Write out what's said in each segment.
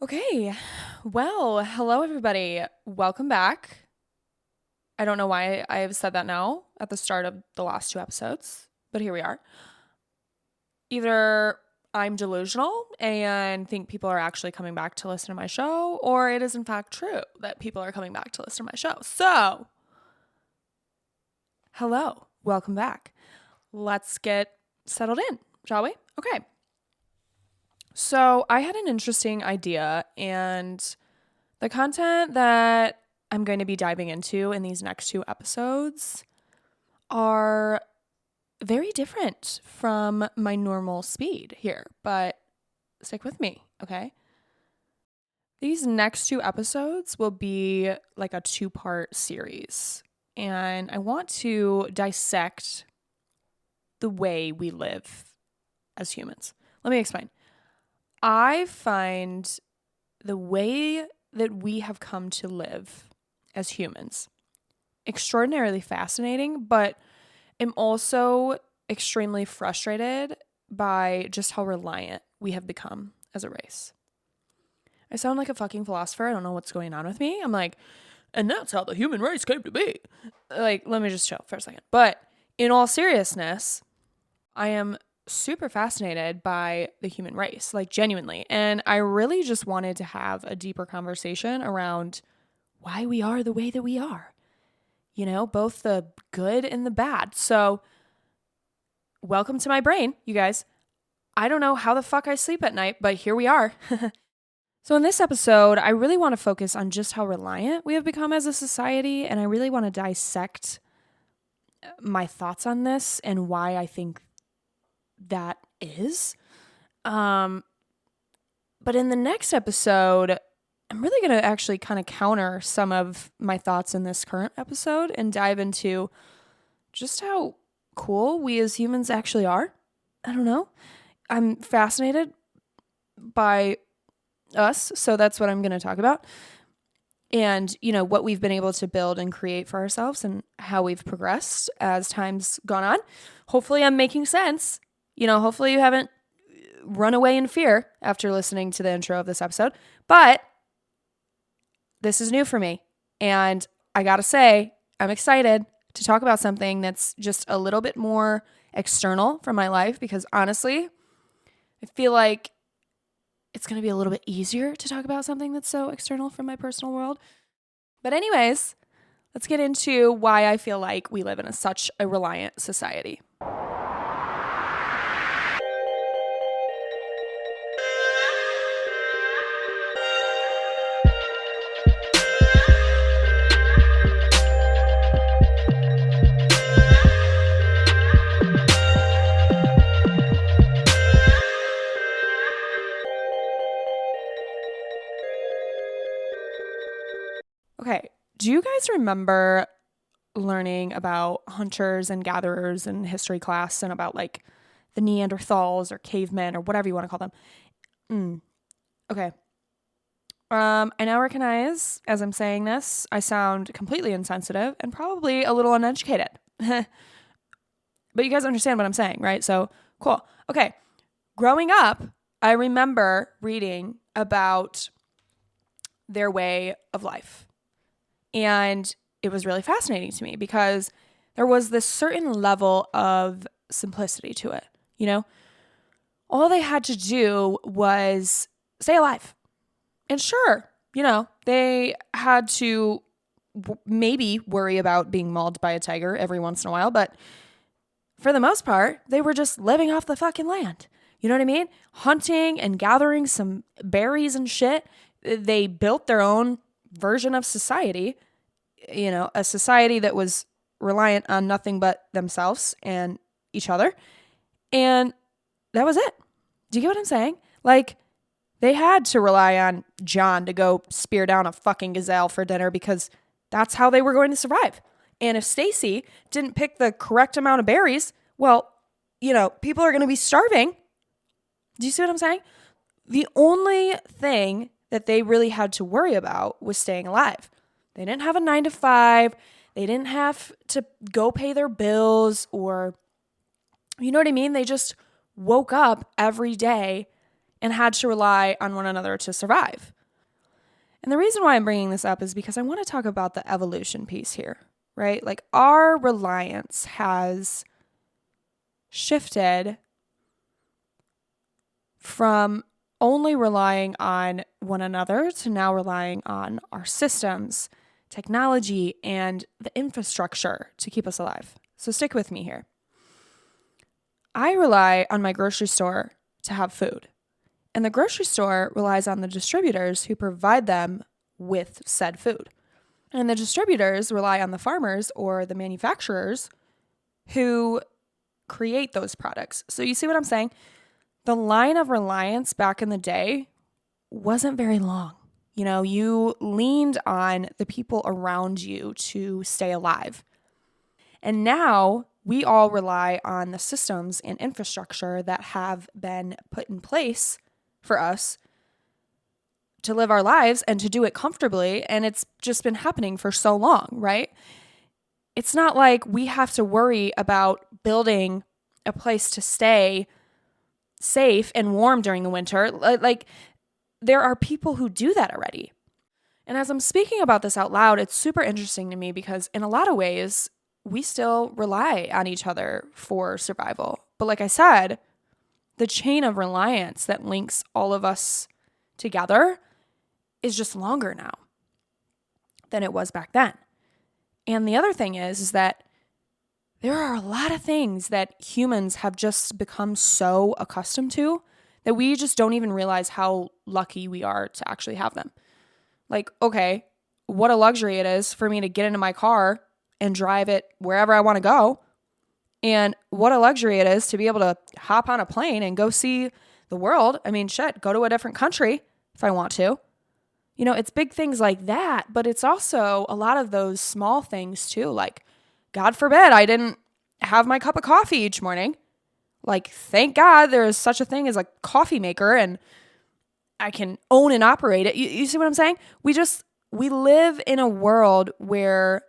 Okay, well, hello everybody. Welcome back. I don't know why I have said that now at the start of the last two episodes, but here we are. Either I'm delusional and think people are actually coming back to listen to my show, or it is in fact true that people are coming back to listen to my show. So, hello, welcome back. Let's get settled in, shall we? Okay. So, I had an interesting idea, and the content that I'm going to be diving into in these next two episodes are very different from my normal speed here, but stick with me, okay? These next two episodes will be like a two-part series, and I want to dissect the way we live as humans. Let me explain. I find the way that we have come to live as humans extraordinarily fascinating, but am also extremely frustrated by just how reliant we have become as a race. I sound like a fucking philosopher. I don't know what's going on with me. I'm like, and that's how the human race came to be. Like, let me just chill for a second. But in all seriousness, I am super fascinated by the human race, like genuinely. And I really just wanted to have a deeper conversation around why we are the way that we are. You know, both the good and the bad. So, welcome to my brain, you guys. I don't know how the fuck I sleep at night, but here we are. So, in this episode, I really want to focus on just how reliant we have become as a society. And I really want to dissect my thoughts on this and why I think that is. But in the next episode, I'm really going to actually kind of counter some of my thoughts in this current episode and dive into just how cool we as humans actually are. I don't know. I'm fascinated by us, so that's what I'm going to talk about. And, you know, what we've been able to build and create for ourselves and how we've progressed as time's gone on. Hopefully I'm making sense. You know, hopefully you haven't run away in fear after listening to the intro of this episode. But this is new for me. And I gotta say, I'm excited to talk about something that's just a little bit more external from my life because honestly, I feel like it's going to be a little bit easier to talk about something that's so external from my personal world. But anyways, let's get into why I feel like we live in such a reliant society. Okay, do you guys remember learning about hunters and gatherers in history class and about like the Neanderthals or cavemen or whatever you want to call them? Okay. I now recognize as I'm saying this, I sound completely insensitive and probably a little uneducated. But you guys understand what I'm saying, right? So cool. Okay. Growing up, I remember reading about their way of life. And it was really fascinating to me because there was this certain level of simplicity to it. You know, all they had to do was stay alive. And sure, you know, they had to maybe worry about being mauled by a tiger every once in a while, but for the most part, they were just living off the fucking land. You know what I mean? Hunting and gathering some berries and shit. They built their own version of society, you know, a society that was reliant on nothing but themselves and each other. And that was it. Do you get what I'm saying? Like, they had to rely on John to go spear down a fucking gazelle for dinner because that's how they were going to survive. And if Stacy didn't pick the correct amount of berries, well, you know, people are going to be starving. Do you see what I'm saying? The only thing that they really had to worry about was staying alive. They didn't have a 9-to-5. They didn't have to go pay their bills or, you know what I mean? They just woke up every day and had to rely on one another to survive. And the reason why I'm bringing this up is because I want to talk about the evolution piece here, right? Like our reliance has shifted from only relying on one another to now relying on our systems, technology, and the infrastructure to keep us alive. So stick with me here. I rely on my grocery store to have food, and the grocery store relies on the distributors who provide them with said food. And the distributors rely on the farmers or the manufacturers who create those products. So you see what I'm saying? The line of reliance back in the day wasn't very long. You know, you leaned on the people around you to stay alive. And now we all rely on the systems and infrastructure that have been put in place for us to live our lives and to do it comfortably. And it's just been happening for so long, right? It's not like we have to worry about building a place to stay safe and warm during the winter. Like there are people who do that already. And as I'm speaking about this out loud, it's super interesting to me because in a lot of ways, we still rely on each other for survival. But like I said, the chain of reliance that links all of us together is just longer now than it was back then. And the other thing is that there are a lot of things that humans have just become so accustomed to that we just don't even realize how lucky we are to actually have them. Like, okay, what a luxury it is for me to get into my car and drive it wherever I want to go. And what a luxury it is to be able to hop on a plane and go see the world. I mean, shit, go to a different country if I want to. You know, it's big things like that, but it's also a lot of those small things too. Like, God forbid I didn't have my cup of coffee each morning. Like, thank God there is such a thing as a coffee maker and I can own and operate it. You see what I'm saying? We live in a world where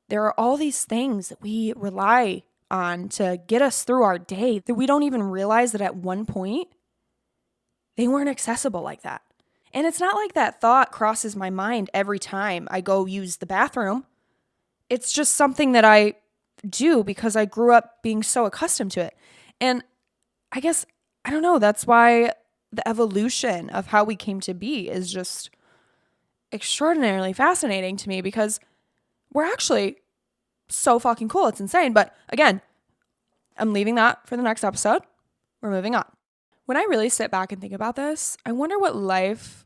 there are all these things that we rely on to get us through our day that we don't even realize that at one point they weren't accessible like that. And it's not like that thought crosses my mind every time I go use the bathroom. It's just something that I do because I grew up being so accustomed to it. And I guess, I don't know, that's why the evolution of how we came to be is just extraordinarily fascinating to me because we're actually so fucking cool. It's insane. But again, I'm leaving that for the next episode. We're moving on. When I really sit back and think about this, I wonder what life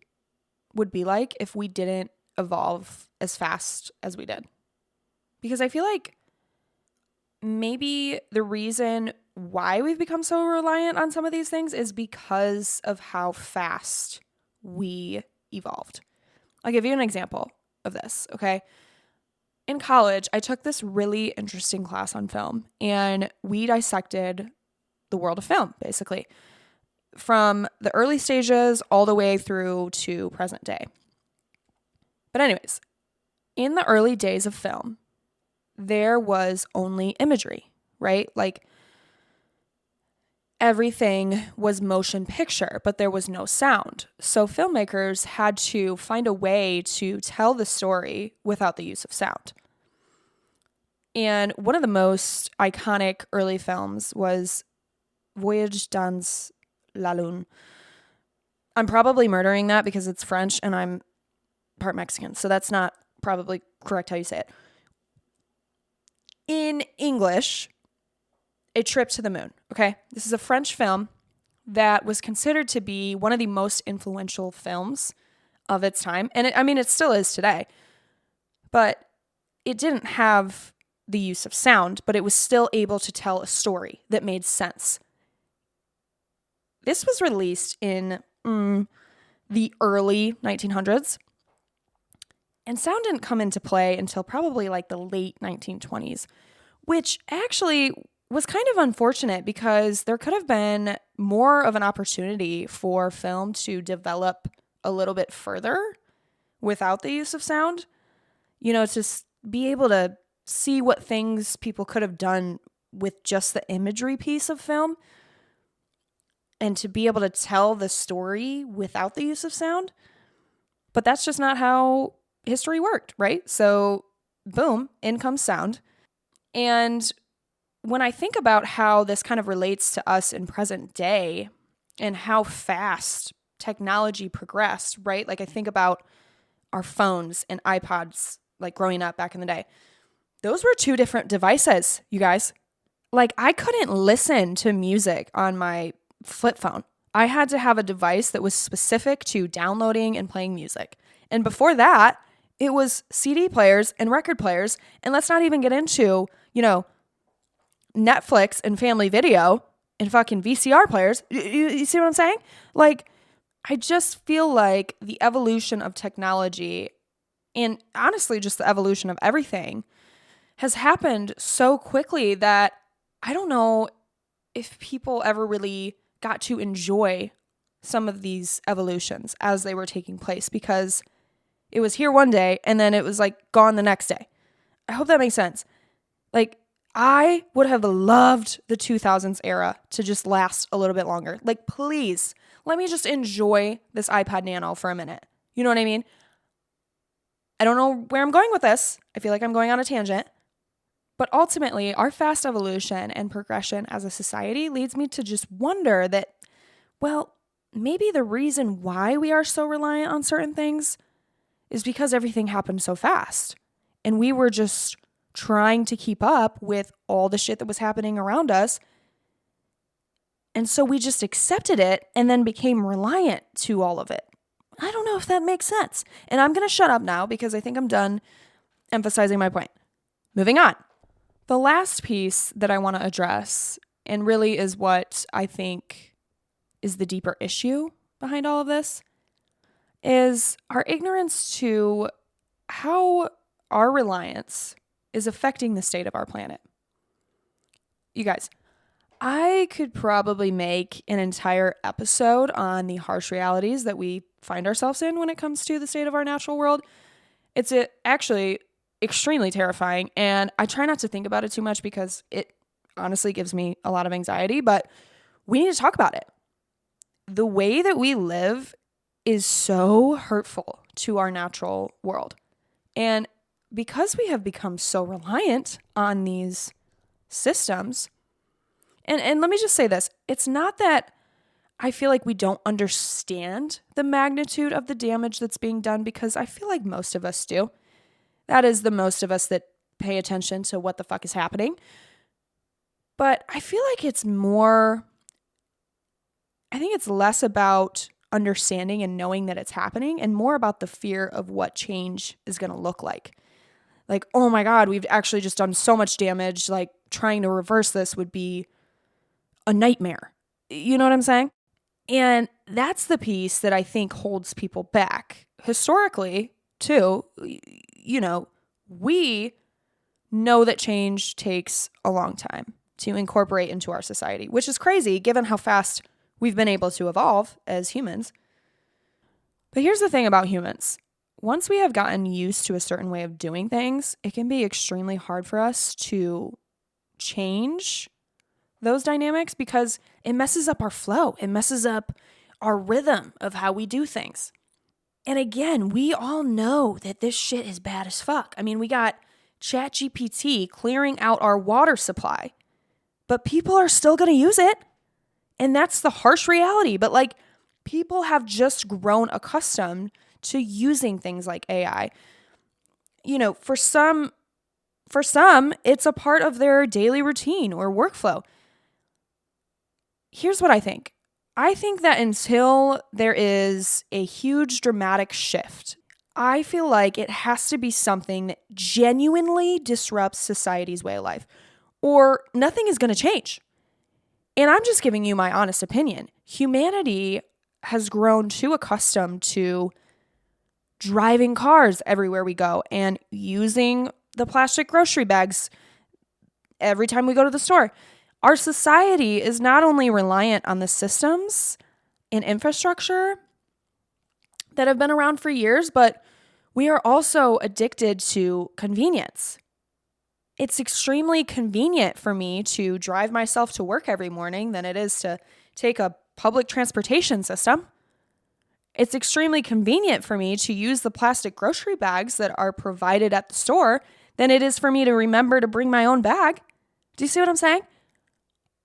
would be like if we didn't evolve as fast as we did. Because I feel like maybe the reason why we've become so reliant on some of these things is because of how fast we evolved. I'll give you an example of this, okay? In college, I took this really interesting class on film, and we dissected the world of film, basically, from the early stages all the way through to present day. But anyways, in the early days of film, there was only imagery, right? Like everything was motion picture, but there was no sound. So filmmakers had to find a way to tell the story without the use of sound. And one of the most iconic early films was Voyage dans la Lune. I'm probably murdering that because it's French and I'm part Mexican, so that's not probably correct how you say it. In English, A Trip to the Moon, okay? This is a French film that was considered to be one of the most influential films of its time. And it still is today. But it didn't have the use of sound, but it was still able to tell a story that made sense. This was released in the early 1900s. And sound didn't come into play until probably like the late 1920s, which actually was kind of unfortunate because there could have been more of an opportunity for film to develop a little bit further without the use of sound. You know, to be able to see what things people could have done with just the imagery piece of film. and to be able to tell the story without the use of sound. But that's just not how history worked, right? So boom, in comes sound. And when I think about how this kind of relates to us in present day and how fast technology progressed, right? Like I think about our phones and iPods, like growing up back in the day. Those were two different devices, you guys. Like I couldn't listen to music on my flip phone. I had to have a device that was specific to downloading and playing music. And before that, it was CD players and record players. And let's not even get into, Netflix and family video and fucking VCR players. You see what I'm saying? Like, I just feel like the evolution of technology and honestly just the evolution of everything has happened so quickly that I don't know if people ever really got to enjoy some of these evolutions as they were taking place, because it was here one day and then it was like gone the next day. I hope that makes sense. Like, I would have loved the 2000s era to just last a little bit longer. Like, please, let me just enjoy this iPod Nano for a minute. You know what I mean? I don't know where I'm going with this. I feel like I'm going on a tangent. But ultimately, our fast evolution and progression as a society leads me to just wonder that, well, maybe the reason why we are so reliant on certain things is because everything happened so fast. And we were just trying to keep up with all the shit that was happening around us. And so we just accepted it and then became reliant to all of it. I don't know if that makes sense. And I'm going to shut up now because I think I'm done emphasizing my point. Moving on. The last piece that I want to address, and really is what I think is the deeper issue behind all of this, is our ignorance to how our reliance is affecting the state of our planet. You guys, I could probably make an entire episode on the harsh realities that we find ourselves in when it comes to the state of our natural world. It's actually extremely terrifying, and I try not to think about it too much because it honestly gives me a lot of anxiety, but we need to talk about it. The way that we live is so hurtful to our natural world. And because we have become so reliant on these systems, and let me just say this, it's not that I feel like we don't understand the magnitude of the damage that's being done, because I feel like most of us do. That is the most of us that pay attention to what the fuck is happening. But I feel like it's less about understanding and knowing that it's happening and more about the fear of what change is going to look like. Like, oh my God, we've actually just done so much damage. Like, trying to reverse this would be a nightmare. You know what I'm saying? And that's the piece that I think holds people back. Historically, too, we know that change takes a long time to incorporate into our society, which is crazy given how fast we've been able to evolve as humans. But here's the thing about humans. Once we have gotten used to a certain way of doing things, it can be extremely hard for us to change those dynamics because it messes up our flow. It messes up our rhythm of how we do things. And again, we all know that this shit is bad as fuck. I mean, we got ChatGPT clearing out our water supply, but people are still going to use it. And that's the harsh reality. But people have just grown accustomed to using things like AI. For some, it's a part of their daily routine or workflow. Here's what I think. I think that until there is a huge dramatic shift, I feel like it has to be something that genuinely disrupts society's way of life, or nothing is going to change. And I'm just giving you my honest opinion. Humanity has grown too accustomed to driving cars everywhere we go and using the plastic grocery bags every time we go to the store. Our society is not only reliant on the systems and infrastructure that have been around for years, but we are also addicted to convenience. It's extremely convenient for me to drive myself to work every morning than it is to take a public transportation system. It's extremely convenient for me to use the plastic grocery bags that are provided at the store than it is for me to remember to bring my own bag. Do you see what I'm saying?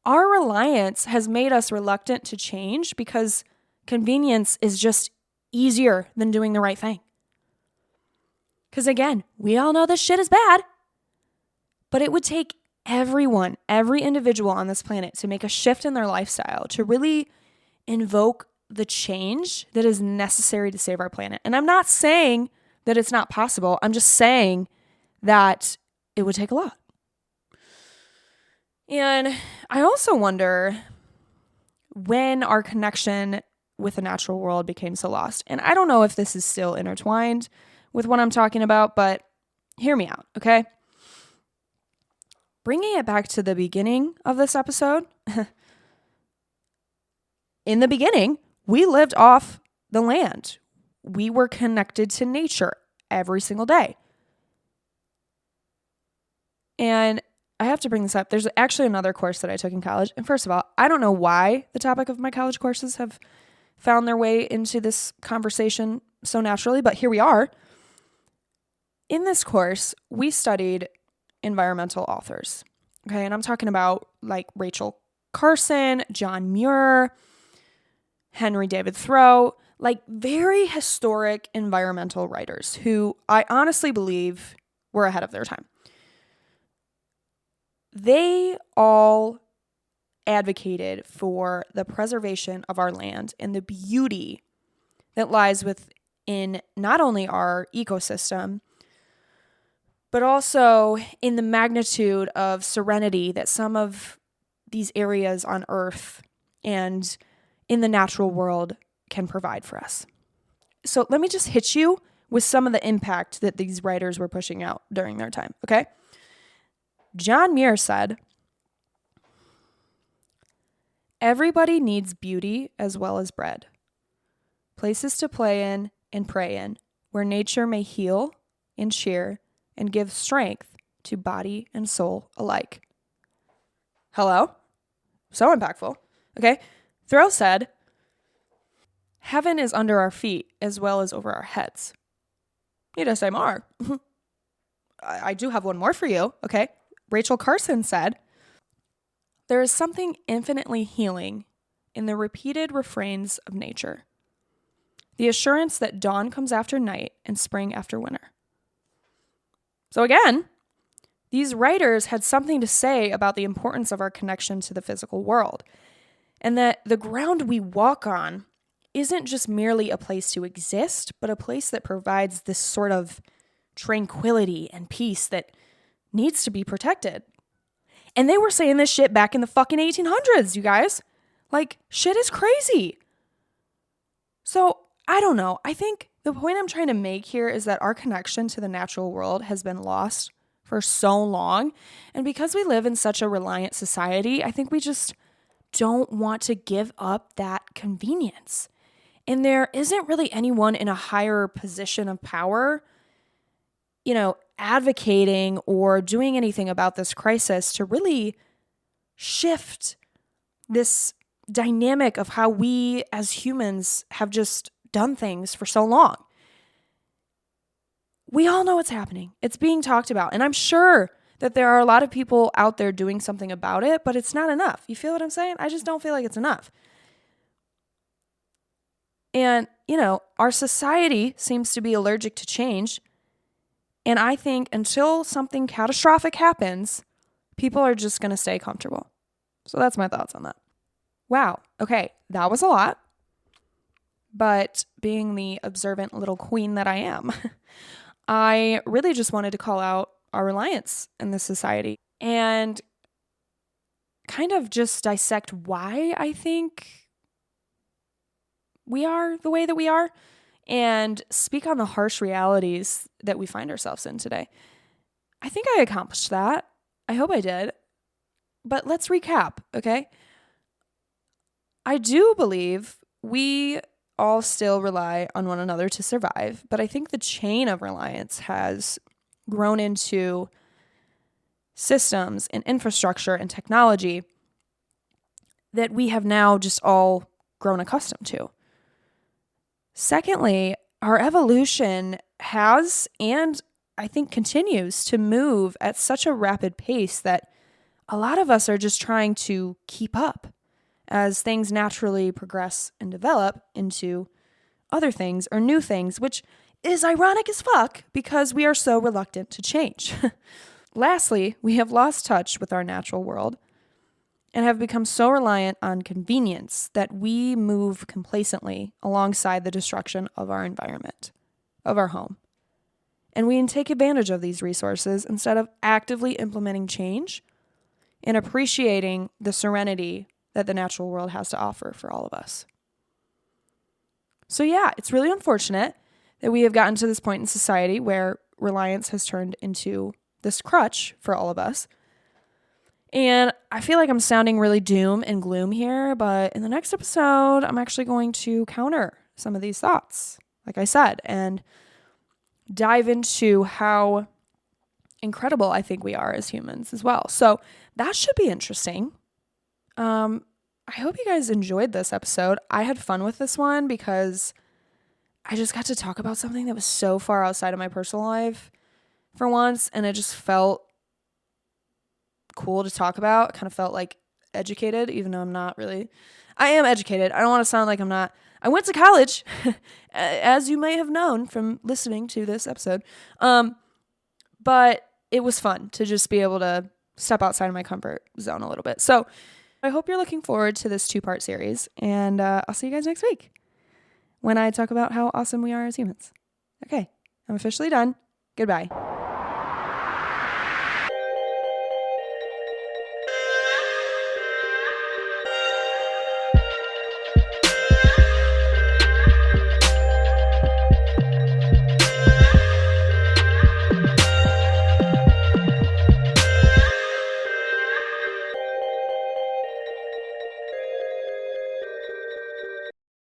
Our reliance has made us reluctant to change because convenience is just easier than doing the right thing. Because again, we all know this shit is bad, but it would take everyone, every individual on this planet to make a shift in their lifestyle to really invoke the change that is necessary to save our planet. And I'm not saying that it's not possible. I'm just saying that it would take a lot. And I also wonder when our connection with the natural world became so lost. And I don't know if this is still intertwined with what I'm talking about, but hear me out, okay? Bringing it back to the beginning of this episode, in the beginning, we lived off the land. We were connected to nature every single day. And I have to bring this up. There's actually another course that I took in college. And first of all, I don't know why the topic of my college courses have found their way into this conversation so naturally, but here we are. In this course, we studied environmental authors. Okay, and I'm talking about like Rachel Carson, John Muir, Henry David Thoreau, like very historic environmental writers who I honestly believe were ahead of their time. They all advocated for the preservation of our land and the beauty that lies within not only our ecosystem, but also in the magnitude of serenity that some of these areas on Earth and in the natural world can provide for us. So let me just hit you with some of the impact that these writers were pushing out during their time, okay? John Muir said, "Everybody needs beauty as well as bread, places to play in and pray in, where nature may heal and cheer and give strength to body and soul alike." Hello? So impactful. Okay? Thoreau said, "Heaven is under our feet as well as over our heads." He does say more. I do have one more for you, okay? Rachel Carson said, "There is something infinitely healing in the repeated refrains of nature. The assurance that dawn comes after night and spring after winter." So again, these writers had something to say about the importance of our connection to the physical world, and that the ground we walk on isn't just merely a place to exist, but a place that provides this sort of tranquility and peace that needs to be protected. And they were saying this shit back in the fucking 1800s, you guys. Like, shit is crazy. So, I don't know. I think the point I'm trying to make here is that our connection to the natural world has been lost for so long. And because we live in such a reliant society, I think we just don't want to give up that convenience. And there isn't really anyone in a higher position of power, advocating or doing anything about this crisis to really shift this dynamic of how we as humans have just done things for so long. We all know what's happening. It's being talked about. And I'm sure that there are a lot of people out there doing something about it, but it's not enough. You feel what I'm saying? I just don't feel like it's enough. And, our society seems to be allergic to change. And I think until something catastrophic happens, people are just going to stay comfortable. So that's my thoughts on that. Wow. Okay. That was a lot. But being the observant little queen that I am, I really just wanted to call out our reliance in this society and kind of just dissect why I think we are the way that we are and speak on the harsh realities that we find ourselves in today. I think I accomplished that. I hope I did. But let's recap, okay? I do believe we all still rely on one another to survive, but I think the chain of reliance has grown into systems and infrastructure and technology that we have now just all grown accustomed to. Secondly, our evolution has and I think continues to move at such a rapid pace that a lot of us are just trying to keep up as things naturally progress and develop into other things or new things, which is ironic as fuck because we are so reluctant to change. Lastly, we have lost touch with our natural world and have become so reliant on convenience that we move complacently alongside the destruction of our environment, of our home. And we take advantage of these resources instead of actively implementing change and appreciating the serenity that the natural world has to offer for all of us. So yeah, it's really unfortunate that we have gotten to this point in society where reliance has turned into this crutch for all of us. And I feel like I'm sounding really doom and gloom here, but in the next episode, I'm actually going to counter some of these thoughts, like I said, and dive into how incredible I think we are as humans as well. So that should be interesting. I hope you guys enjoyed this episode. I had fun with this one because I just got to talk about something that was so far outside of my personal life for once, and it just felt cool to talk about. It kind of felt like educated, even though I'm not really. I am educated. I don't want to sound like I'm not. I went to college, as you may have known from listening to this episode. But it was fun to just be able to step outside of my comfort zone a little bit. So I hope you're looking forward to this 2-part series, and I'll see you guys next week when I talk about how awesome we are as humans. Okay, I'm officially done. Goodbye.